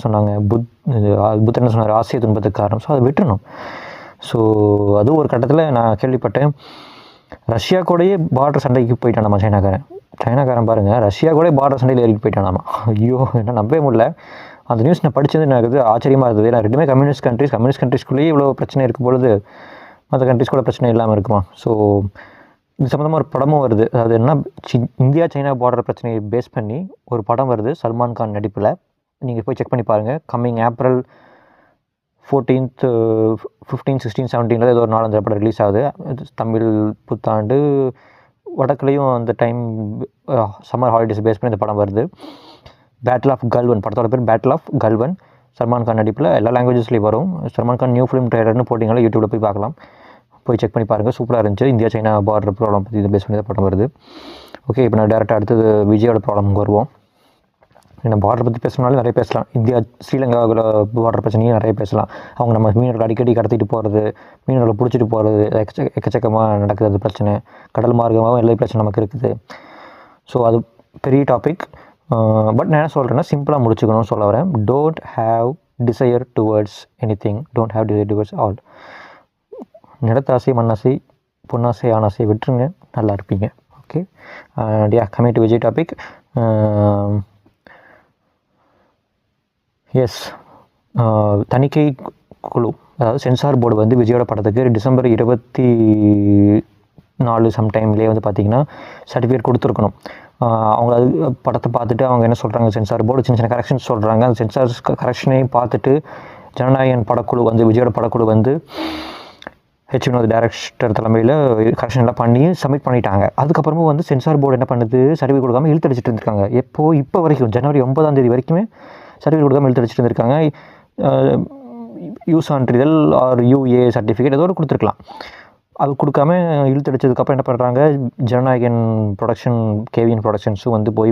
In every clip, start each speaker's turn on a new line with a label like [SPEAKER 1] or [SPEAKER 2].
[SPEAKER 1] சொன்னாங்க, புத்தர் என்ன சொன்னார், ஆசிய துன்பத்துக்கு காரணம். ஸோ அதை விட்டுறணும். ஸோ அதுவும் ஒரு கட்டத்தில் நான் கேள்விப்பட்டேன், ரஷ்யா கூடயே பார்டர் சண்டைக்கு போயிட்டான் நம்ம சைனாக்காரன் பாருங்கள், ரஷ்யா கூட பார்டர் சண்டையில் ஏறிட்டு போயிட்டானாமா. ஐயோ, என்ன நம்பவே முடியல. அந்த நியூஸ் நான் படித்தது எனக்கு ஆச்சரியமாக இருந்தது. ஏன்னா ரெண்டுமே கம்யூனிஸ்ட் கண்ட்ரிஸ்குள்ளேயே இவ்வளோ பிரச்சனை இருக்கும் பொழுது மற்ற கண்ட்ரிஸ் கூட பிரச்சனை இல்லாமல் இருக்குமா? ஸோ இது சம்மந்தமாக ஒரு படமும் வருது. அதாவது என்ன, இந்தியா சைனா பார்டர் பிரச்சனையை பேஸ் பண்ணி ஒரு படம் வருது சல்மான் கான் நடிப்பில். நீங்கள் போய் செக் பண்ணி பாருங்கள். கம்மிங் ஏப்ரல் 14th 15, 16, 17 ஏதோ ஒரு 4-5 படம் ரிலீஸ் ஆகுது. தமிழ் புத்தாண்டு வடக்குலேயும் அந்த டைம் சம்மர் ஹாலிடேஸ் பேஸ் பண்ணி இந்த படம் வருது. பேட்டில் ஆஃப் கல்வன், படத்தோட பேர் பேட்டில் ஆஃப் கல்வன். சல்மான் கான் நடிப்பில் எல்லா லாங்குவேஜஸ்லேயும் வரும். சல்மான் கான் நியூ ஃபிலிம் ட்ரெய்லர்னு போட்டிங்களா யூடியூப்பில் போய் பார்க்கலாம். போய் செக் பண்ணி பாருங்கள், சூப்பராக இருந்துச்சு. இந்தியா சைனா பார்டர் ப்ராப்ளம் பற்றி இதை பேஸ் பண்ணி தான் படம் வருது. ஓகே, இப்போ நான் டேரெக்டாக அடுத்தது விஜயோட ப்ராப்ளம்க்கு வருவோம். ஏன்னா பார்டர் பற்றி பேசினாலும் நிறைய பேசலாம். இந்தியா ஸ்ரீலங்காவில் பார்டர் பிரச்சனையும் நிறைய பேசலாம். அவங்க நம்ம மீனவர்கள் அடிக்கடி கடத்திட்டு போகிறது, மீனவர்களை பிடிச்சிட்டு போகிறது, எக்கச்சக்கமாக நடக்குது அது பிரச்சனை. கடல் மார்க்கமாகவும் எல்லா பிரச்சனை நமக்கு இருக்குது. ஸோ அது பெரிய டாபிக். பட் நான் என்ன சொல்கிறேன்னா, சிம்பிளாக முடிச்சுக்கணும்னு சொல்ல வரேன். Don't have desire towards anything, don't have desire towards all. நிலத்தாசை, மண்ணாசை, பொன்னாசை, ஆணாசை விட்டுருங்க, நல்லா இருப்பீங்க. Okay, and yeah, coming to Vijay topic. Yes, தணிக்கை குழு, அதாவது சென்சார் போர்டு வந்து விஜயோட படத்துக்கு டிசம்பர் 24 சம்டைம்லேயே வந்து பார்த்திங்கன்னா சர்டிஃபிகேட் கொடுத்துருக்கணும். அவங்க அது படத்தை பார்த்துட்டு அவங்க என்ன சொல்கிறாங்க, சென்சார் போர்டு சின்ன சின்ன கரெக்ஷன்ஸ் சொல்கிறாங்க. அந்த சென்சார் கரெக்ஷனையும் பார்த்துட்டு ஜனநாயகன் படக்குழு வந்து விஜயோட படக்குழு வந்து ஹெச் வினோத் டைரக்டர் தலைமையில் கரெக்ஷன் எல்லாம் பண்ணி சப்மிட் பண்ணிட்டாங்க. அதுக்கப்புறமும் வந்து சென்சார் போர்டு என்ன பண்ணுது, சர்டிஃபிகேட் கொடுக்காமல் இழுத்தடிச்சிட்டு இருந்திருக்காங்க. இப்போ வரைக்கும் ஜனவரி 9 வரைக்குமே சர்டிஃபிகேட் கொடுக்காமல் இழுத்தடிச்சிட்டு இருந்திருக்காங்க. யூ சான்றிதழ் ஆர் யூஏ சர்டிஃபிகேட் ஏதோ கொடுத்துருக்கலாம். அது கொடுக்காம இழுத்தடிச்சதுக்கப்புறம் என்ன பண்ணுறாங்க, ஜனநாயகன் ப்ரொடக்ஷன், கேவிஎன் ப்ரொடக்ஷன்ஸும் வந்து போய்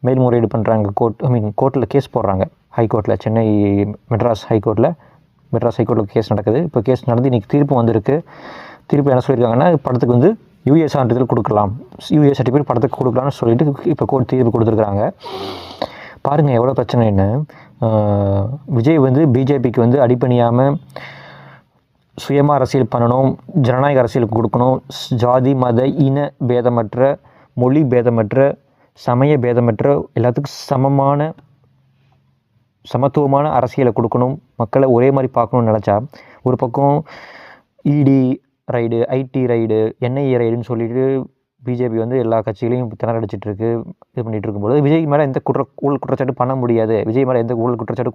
[SPEAKER 1] மேல்முறையீடு பண்ணுறாங்க. கோர்ட்டில் கேஸ் போடுறாங்க. ஹைகோர்ட்டில், சென்னை மெட்ராஸ் ஹைகோர்ட்டில் கேஸ் நடக்குது. இப்போ கேஸ் நடந்து இன்றைக்கி தீர்ப்பு வந்திருக்கு. தீர்ப்பு என்ன சொல்லியிருக்காங்கன்னா, படத்துக்கு வந்து யூஏ சான்றிதழ் கொடுக்கலாம், யூஏ சர்டிஃபிகேட் படத்துக்கு கொடுக்கலாம்னு சொல்லிட்டு இப்போ கோர்ட் தீர்ப்பு கொடுத்துருக்குறாங்க. பாருங்கள் எவ்வளோ பிரச்சனைன்னு. விஜய் வந்து பிஜேபிக்கு வந்து அடிப்பணியாமல் சுயமாக அரசியல் பண்ணணும், ஜனநாயக அரசியலுக்கு கொடுக்கணும், ஜாதி மத இன பேதமற்ற, மொழி பேதமற்ற, சமய பேதமற்ற, எல்லாத்துக்கும் சமத்துவமான அரசியலை கொடுக்கணும், மக்களை ஒரே மாதிரி பார்க்கணுன்னு நினச்சா, ஒரு பக்கம் இடி ரைடு, ஐடி ரைடு, என்ஐஏ ரைடுன்னு சொல்லிட்டு பிஜேபி வந்து எல்லா கட்சிகளையும் திணறடிச்சிட்ருக்கு. இது பண்ணிகிட்டு இருக்கும்போது விஜய் மேலே எந்த ஊழல் குற்றச்சாட்டு பண்ண முடியாது, விஜய் மேலே எந்த ஊழல் குற்றச்சாட்டு